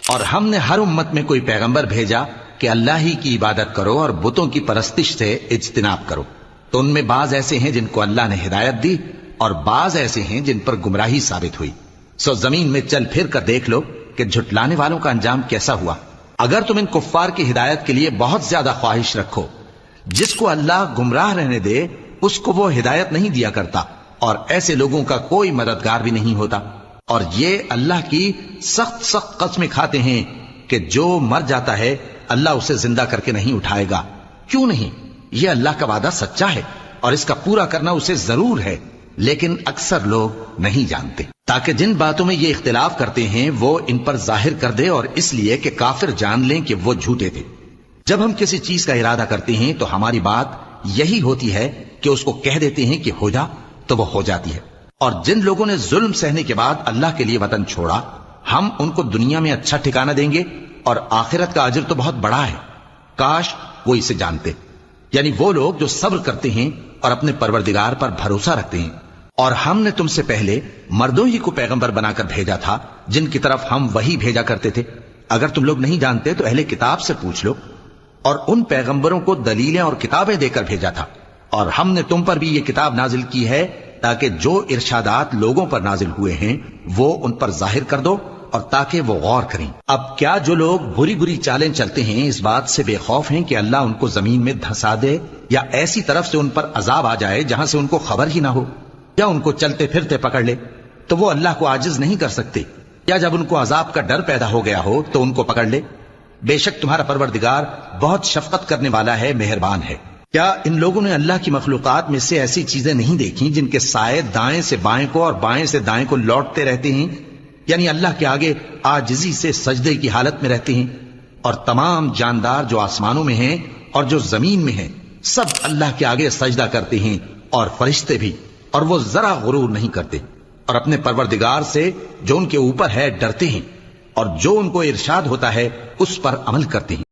اور ہم نے ہر امت میں کوئی پیغمبر بھیجا کہ اللہ ہی کی عبادت کرو اور بتوں کی پرستش سے اجتناب کرو، تو ان میں بعض ایسے ہیں جن کو اللہ نے ہدایت دی اور بعض ایسے ہیں جن پر گمراہی ثابت ہوئی۔ سو زمین میں چل پھر کر دیکھ لو کہ جھٹلانے والوں کا انجام کیسا ہوا۔ اگر تم ان کفار کی ہدایت کے لیے بہت زیادہ خواہش رکھو، جس کو اللہ گمراہ رہنے دے اس کو وہ ہدایت نہیں دیا کرتا، اور ایسے لوگوں کا کوئی مددگار بھی نہیں ہوتا۔ اور یہ اللہ کی سخت سخت قسمیں کھاتے ہیں کہ جو مر جاتا ہے اللہ اسے زندہ کر کے نہیں اٹھائے گا۔ کیوں نہیں؟ یہ اللہ کا وعدہ سچا ہے اور اس کا پورا کرنا اسے ضرور ہے، لیکن اکثر لوگ نہیں جانتے۔ تاکہ جن باتوں میں یہ اختلاف کرتے ہیں وہ ان پر ظاہر کر دے، اور اس لیے کہ کافر جان لیں کہ وہ جھوٹے تھے۔ جب ہم کسی چیز کا ارادہ کرتے ہیں تو ہماری بات یہی ہوتی ہے کہ اس کو کہہ دیتے ہیں کہ ہو جا، تو وہ ہو جاتی ہے۔ اور جن لوگوں نے ظلم سہنے کے بعد اللہ کے لیے وطن چھوڑا، ہم ان کو دنیا میں اچھا ٹھکانہ دیں گے اور آخرت کا اجر تو بہت بڑا ہے۔ کاش وہ اسے جانتے، یعنی وہ لوگ جو صبر کرتے ہیں اور اپنے پروردگار پر بھروسہ رکھتے ہیں۔ اور ہم نے تم سے پہلے مردوں ہی کو پیغمبر بنا کر بھیجا تھا جن کی طرف ہم وحی بھیجا کرتے تھے۔ اگر تم لوگ نہیں جانتے تو اہل کتاب سے پوچھ لو۔ اور ان پیغمبروں کو دلیلیں اور کتابیں دے کر بھیجا تھا، اور ہم نے تم پر بھی یہ کتاب نازل کی ہے تاکہ جو ارشادات لوگوں پر نازل ہوئے ہیں وہ ان پر ظاہر کر دو، اور تاکہ وہ غور کریں۔ اب کیا جو لوگ بری بری چالیں چلتے ہیں اس بات سے بے خوف ہیں کہ اللہ ان کو زمین میں دھسا دے، یا ایسی طرف سے ان پر عذاب آ جائے جہاں سے ان کو خبر ہی نہ ہو، یا ان کو چلتے پھرتے پکڑ لے؟ تو وہ اللہ کو عاجز نہیں کر سکتے، یا جب ان کو عذاب کا ڈر پیدا ہو گیا ہو تو ان کو پکڑ لے؟ بے شک تمہارا پروردگار بہت شفقت کرنے والا ہے، مہربان ہے۔ کیا ان لوگوں نے اللہ کی مخلوقات میں سے ایسی چیزیں نہیں دیکھی جن کے سائے دائیں سے بائیں کو اور بائیں سے دائیں کو لوٹتے رہتے ہیں؟ یعنی اللہ کے آگے عاجزی سے سجدے کی حالت میں رہتے ہیں۔ اور تمام جاندار جو آسمانوں میں ہیں اور جو زمین میں ہیں سب اللہ کے آگے سجدہ کرتے ہیں، اور فرشتے بھی، اور وہ ذرا غرور نہیں کرتے، اور اپنے پروردگار سے جو ان کے اوپر ہے ڈرتے ہیں، اور جو ان کو ارشاد ہوتا ہے اس پر عمل کرتے ہیں۔